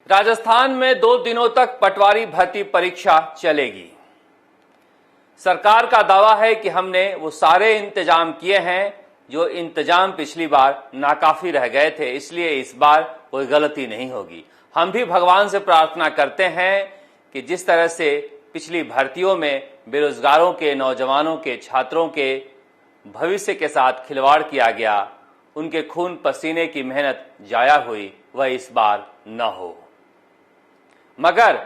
राजस्थान में 2 दिनों तक पटवारी भर्ती परीक्षा चलेगी। सरकार का दावा है कि हमने वो सारे इंतजाम किए हैं जो इंतजाम पिछली बार नाकाफी रह गए थे, इसलिए इस बार कोई गलती नहीं होगी। हम भी भगवान से प्रार्थना करते हैं कि जिस तरह से पिछली भर्तियों में बेरोजगारों के, नौजवानों के, छात्रों के भविष्य के साथ खिलवाड़ किया गया, उनके खून पसीने की मेहनत जाया हुई, वह इस बार न हो। मगर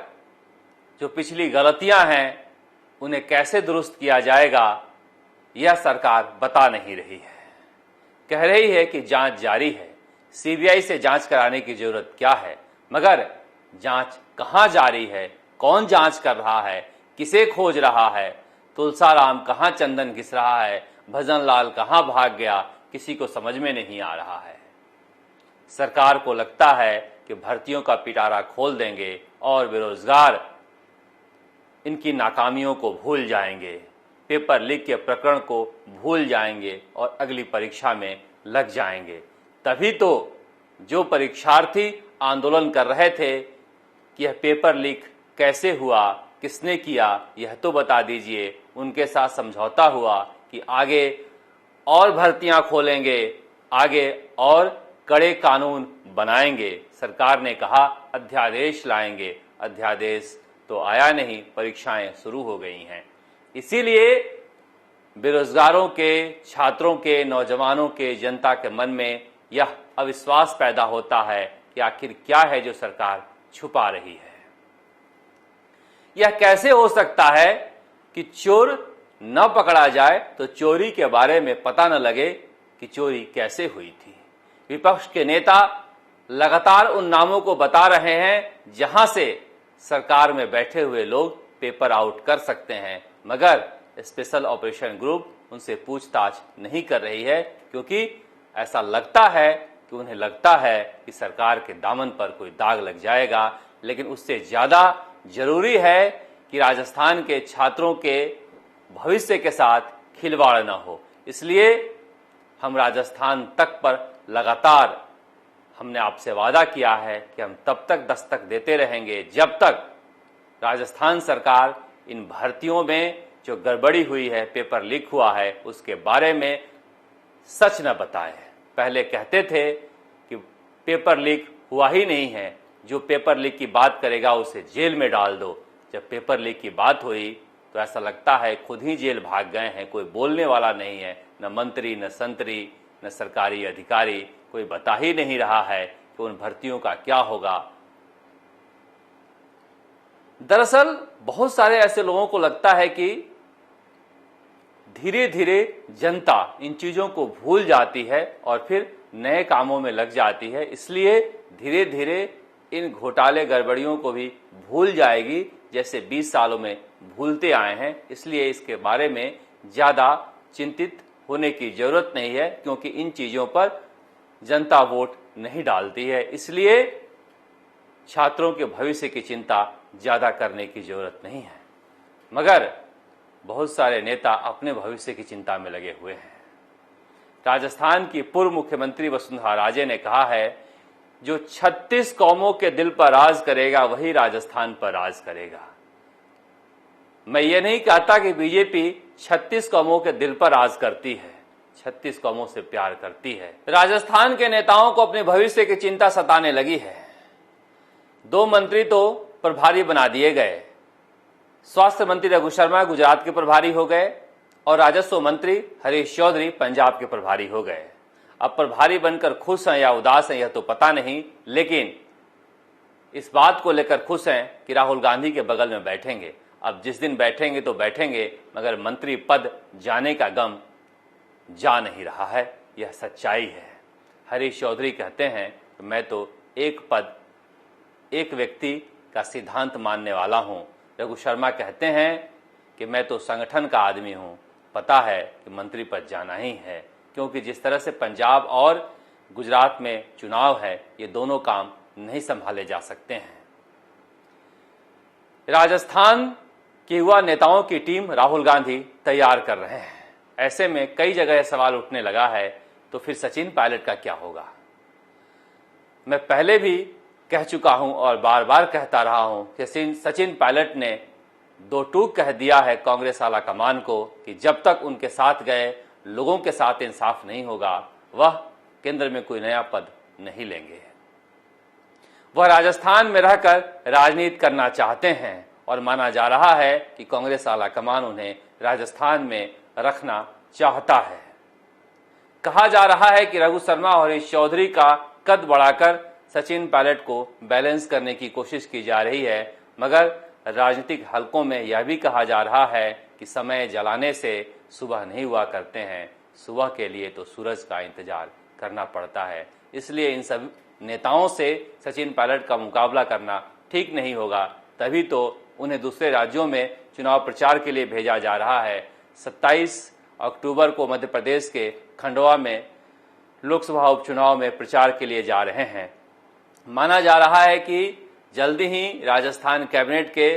जो पिछली गलतियां हैं उन्हें कैसे दुरुस्त किया जाएगा, यह सरकार बता नहीं रही है। कह रही है कि जांच जारी है, सीबीआई से जांच कराने की जरूरत क्या है, मगर जांच कहां जारी है, कौन जांच कर रहा है, किसे खोज रहा है, तुलसाराम कहां चंदन घिस रहा है, भजन लाल कहां भाग गया, किसी को समझ में नहीं आ रहा है। सरकार को लगता है कि भर्तियों का पिटारा खोल देंगे और बेरोजगार इनकी नाकामियों को भूल जाएंगे, पेपर लीक के प्रकरण को भूल जाएंगे और अगली परीक्षा में लग जाएंगे। तभी तो जो परीक्षार्थी आंदोलन कर रहे थे कि यह पेपर लीक कैसे हुआ, किसने किया, यह तो बता दीजिए, उनके साथ समझौता हुआ कि आगे और भर्तियां खोलेंगे, आगे और कड़े कानून बनाएंगे। सरकार ने कहा अध्यादेश लाएंगे, अध्यादेश तो आया नहीं, परीक्षाएं शुरू हो गई हैं। इसीलिए बेरोजगारों के, छात्रों के, नौजवानों के, जनता के मन में यह अविश्वास पैदा होता है कि आखिर क्या है जो सरकार छुपा रही है। यह कैसे हो सकता है कि चोर न पकड़ा जाए तो चोरी के बारे में पता न लगे कि चोरी कैसे हुई थी। विपक्ष के नेता लगातार उन नामों को बता रहे हैं जहां से सरकार में बैठे हुए लोग पेपर आउट कर सकते हैं, मगर स्पेशल ऑपरेशन ग्रुप उनसे पूछताछ नहीं कर रही है, क्योंकि ऐसा लगता है कि उन्हें लगता है कि सरकार के दामन पर कोई दाग लग जाएगा। लेकिन उससे ज्यादा जरूरी है कि राजस्थान के छात्रों के भविष्य के साथ खिलवाड़ न हो। इसलिए हम राजस्थान तक पर लगातार हमने आपसे वादा किया है कि हम तब तक दस्तक देते रहेंगे जब तक राजस्थान सरकार इन भर्तियों में जो गड़बड़ी हुई है, पेपर लीक हुआ है, उसके बारे में सच न बताए। पहले कहते थे कि पेपर लीक हुआ ही नहीं है, जो पेपर लीक की बात करेगा उसे जेल में डाल दो। जब पेपर लीक की बात हुई तो ऐसा लगता है खुद ही जेल भाग गए हैं, कोई बोलने वाला नहीं है, न मंत्री, न संतरी, न सरकारी अधिकारी, कोई बता ही नहीं रहा है कि उन भर्तियों का क्या होगा। दरअसल बहुत सारे ऐसे लोगों को लगता है कि धीरे धीरे जनता इन चीजों को भूल जाती है और फिर नए कामों में लग जाती है, इसलिए धीरे धीरे इन घोटाले गड़बड़ियों को भी भूल जाएगी, जैसे 20 सालों में भूलते आए हैं। इसलिए इसके बारे में ज्यादा चिंतित होने की जरूरत नहीं है, क्योंकि इन चीजों पर जनता वोट नहीं डालती है। इसलिए छात्रों के भविष्य की चिंता ज्यादा करने की जरूरत नहीं है। मगर बहुत सारे नेता अपने भविष्य की चिंता में लगे हुए हैं। राजस्थान की पूर्व मुख्यमंत्री वसुंधरा राजे ने कहा है, जो 36 कौमों के दिल पर राज करेगा वही राजस्थान पर राज करेगा। मैं ये नहीं कहता कि बीजेपी 36 कौमों के दिल पर राज करती है, 36 कौमों से प्यार करती है। राजस्थान के नेताओं को अपने भविष्य की चिंता सताने लगी है। 2 मंत्री तो प्रभारी बना दिए गए। स्वास्थ्य मंत्री रघु शर्मा गुजरात के प्रभारी हो गए और राजस्व मंत्री हरीश चौधरी पंजाब के प्रभारी हो गए। अब प्रभारी बनकर खुश हैं या उदास हैं यह तो पता नहीं, लेकिन इस बात को लेकर खुश हैं कि राहुल गांधी के बगल में बैठेंगे। अब जिस दिन बैठेंगे तो बैठेंगे, मगर मंत्री पद जाने का गम जा नहीं रहा है, यह सच्चाई है। हरीश चौधरी कहते हैं कि मैं तो एक पद, एक व्यक्ति का सिद्धांत मानने वाला हूं। रघु शर्मा कहते हैं कि मैं तो संगठन का आदमी हूं, पता है कि मंत्री पद जाना ही है, क्योंकि जिस तरह से पंजाब और गुजरात में चुनाव है, ये दोनों काम नहीं संभाले जा सकते हैं। राजस्थान के युवा नेताओं की टीम राहुल गांधी तैयार कर रहे हैं। ऐसे में कई जगह सवाल उठने लगा है, तो फिर सचिन पायलट का क्या होगा। मैं पहले भी कह चुका हूं और बार बार कहता रहा हूं कि सचिन पायलट ने दो टूक कह दिया है कांग्रेस आला कमान को कि जब तक उनके साथ गए लोगों के साथ इंसाफ नहीं होगा वह केंद्र में कोई नया पद नहीं लेंगे। वह राजस्थान में रहकर राजनीति करना चाहते हैं और माना जा रहा है कि कांग्रेस आला कमान उन्हें राजस्थान में रखना चाहता है। कहा जा रहा है कि रघु शर्मा और हरीश चौधरी का कद बढ़ाकर सचिन पायलट को बैलेंस करने की कोशिश की जा रही है, मगर राजनीतिक हलकों में यह भी कहा जा रहा है कि समय जलाने से सुबह नहीं हुआ करते हैं, सुबह के लिए तो सूरज का इंतजार करना पड़ता है। इसलिए इन सब नेताओं से सचिन पायलट का मुकाबला करना ठीक नहीं होगा, तभी तो उन्हें दूसरे राज्यों में चुनाव प्रचार के लिए भेजा जा रहा है। 27 अक्टूबर को मध्य प्रदेश के खंडवा में लोकसभा उपचुनाव में प्रचार के लिए जा रहे हैं। माना जा रहा है कि जल्दी ही राजस्थान कैबिनेट के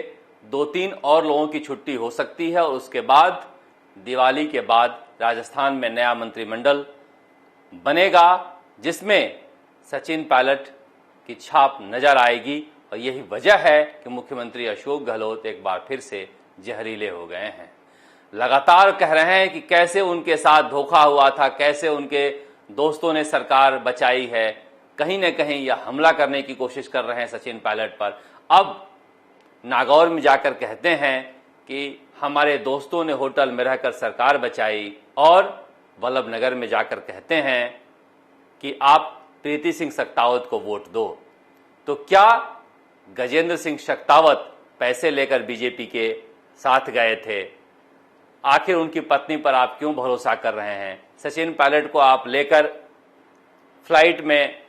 2-3 और लोगों की छुट्टी हो सकती है और उसके बाद दिवाली के बाद राजस्थान में नया मंत्रिमंडल बनेगा जिसमें सचिन पायलट की छाप नजर आएगी। और यही वजह है कि मुख्यमंत्री अशोक गहलोत एक बार फिर से जहरीले हो गए हैं। लगातार कह रहे हैं कि कैसे उनके साथ धोखा हुआ था, कैसे उनके दोस्तों ने सरकार बचाई है, कहीं न कहीं यह हमला करने की कोशिश कर रहे हैं सचिन पायलट पर। अब नागौर में जाकर कहते हैं कि हमारे दोस्तों ने होटल में रहकर सरकार बचाई और वल्लभनगर में जाकर कहते हैं कि आप प्रीति सिंह शेखावत को वोट दो। तो क्या गजेंद्र सिंह शेखावत पैसे लेकर बीजेपी के साथ गए थे? आखिर उनकी पत्नी पर आप क्यों भरोसा कर रहे हैं? सचिन पायलट को आप लेकर फ्लाइट में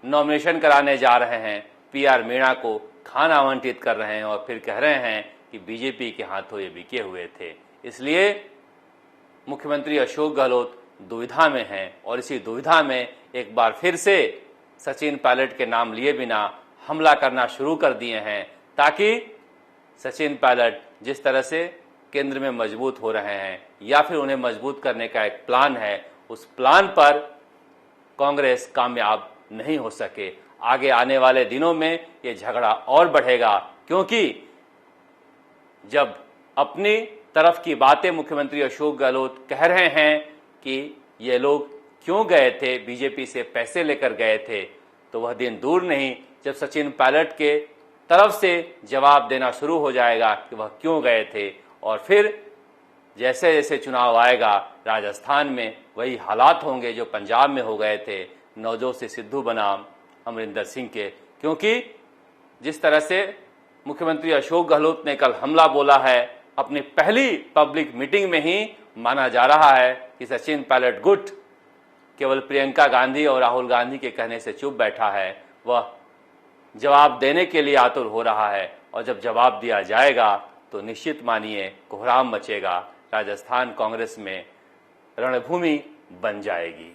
नॉमिनेशन कराने जा रहे हैं, पीआर मीणा को खाना आवंटित कर रहे हैं और फिर कह रहे हैं कि बीजेपी के हाथों ये बिके हुए थे। इसलिए मुख्यमंत्री अशोक गहलोत दुविधा में हैं और इसी दुविधा में एक बार फिर से सचिन पायलट के नाम लिए बिना हमला करना शुरू कर दिए हैं, ताकि सचिन पायलट जिस तरह से केंद्र में मजबूत हो रहे हैं या फिर उन्हें मजबूत करने का एक प्लान है, उस प्लान पर कांग्रेस कामयाब नहीं हो सके। आगे आने वाले दिनों में ये झगड़ा और बढ़ेगा, क्योंकि जब अपनी तरफ की बातें मुख्यमंत्री अशोक गहलोत कह रहे हैं कि ये लोग क्यों गए थे, बीजेपी से पैसे लेकर गए थे, तो वह दिन दूर नहीं जब सचिन पायलट के तरफ से जवाब देना शुरू हो जाएगा कि वह क्यों गए थे। और फिर जैसे जैसे चुनाव आएगा राजस्थान में वही हालात होंगे जो पंजाब में हो गए थे, नवजोत से सिद्धू बनाम अमरिंदर सिंह के। क्योंकि जिस तरह से मुख्यमंत्री अशोक गहलोत ने कल हमला बोला है, अपनी पहली पब्लिक मीटिंग में ही माना जा रहा है कि सचिन पायलट गुट केवल प्रियंका गांधी और राहुल गांधी के कहने से चुप बैठा है, वह जवाब देने के लिए आतुर हो रहा है। और जब जवाब दिया जाएगा तो निश्चित मानिए कोहराम मचेगा, राजस्थान कांग्रेस में रणभूमि बन जाएगी।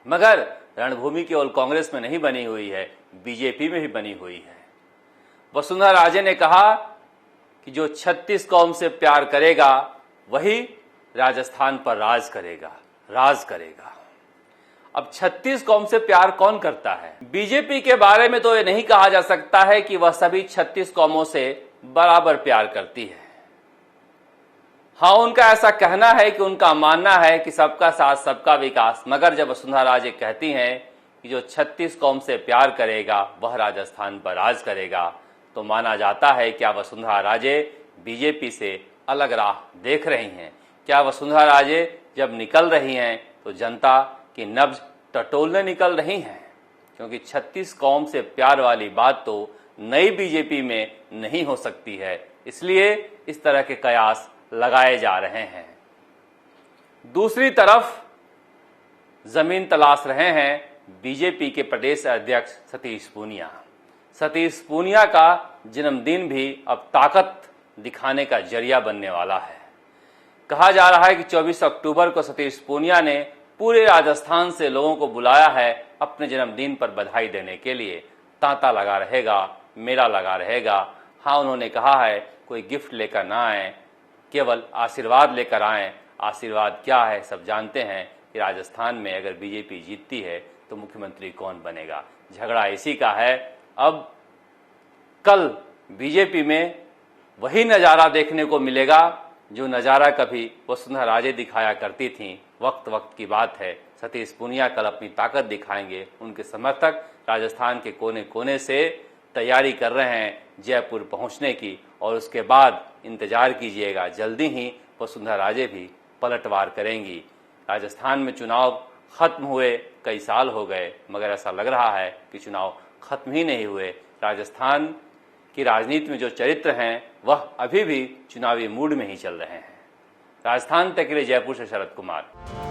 मगर रणभूमि केवल कांग्रेस में नहीं बनी हुई है, बीजेपी में भी बनी हुई है। वसुंधरा राजे ने कहा कि जो 36 कौम से प्यार करेगा वही राजस्थान पर राज करेगा। अब 36 कौम से प्यार कौन करता है? बीजेपी के बारे में तो ये नहीं कहा जा सकता है कि वह सभी 36 कौमों से बराबर प्यार करती है। हाँ, उनका ऐसा कहना है कि उनका मानना है कि सबका साथ सबका विकास, मगर जब वसुंधरा राजे कहती हैं कि जो 36 कौम से प्यार करेगा वह राजस्थान पर राज करेगा, तो माना जाता है क्या वसुंधरा राजे बीजेपी से अलग राह देख रही हैं? क्या वसुंधरा राजे जब निकल रही हैं तो जनता की नब्ज टटोलने निकल रही हैं? क्योंकि 36 कौम से प्यार वाली बात तो नई बीजेपी में नहीं हो सकती है, इसलिए इस तरह के कयास लगाए जा रहे हैं। दूसरी तरफ जमीन तलाश रहे हैं बीजेपी के प्रदेश अध्यक्ष सतीश पूनिया। सतीश पूनिया का जन्मदिन भी अब ताकत दिखाने का जरिया बनने वाला है। कहा जा रहा है कि 24 अक्टूबर को सतीश पूनिया ने पूरे राजस्थान से लोगों को बुलाया है अपने जन्मदिन पर बधाई देने के लिए। तांता लगा रहेगा, मेला लगा रहेगा। हाँ, उन्होंने कहा है कोई गिफ्ट लेकर ना आए, केवल आशीर्वाद लेकर आएं। आशीर्वाद क्या है सब जानते हैं कि राजस्थान में अगर बीजेपी जीतती है तो मुख्यमंत्री कौन बनेगा। झगड़ा इसी का है अब कल बीजेपी में वही नज़ारा देखने को मिलेगा जो नज़ारा कभी वसुंधरा राजे दिखाया करती थीं। वक्त वक्त की बात है, सतीश पूनिया कल अपनी ताकत दिखाएंगे। उनके समर्थक राजस्थान के कोने कोने से तैयारी कर रहे हैं जयपुर पहुंचने की, और उसके बाद इंतजार कीजिएगा, जल्दी ही वसुंधरा राजे भी पलटवार करेंगी। राजस्थान में चुनाव खत्म हुए कई साल हो गए, मगर ऐसा लग रहा है कि चुनाव खत्म ही नहीं हुए। राजस्थान की राजनीति में जो चरित्र हैं वह अभी भी चुनावी मूड में ही चल रहे हैं। राजस्थान तक के लिए जयपुर से शरद कुमार।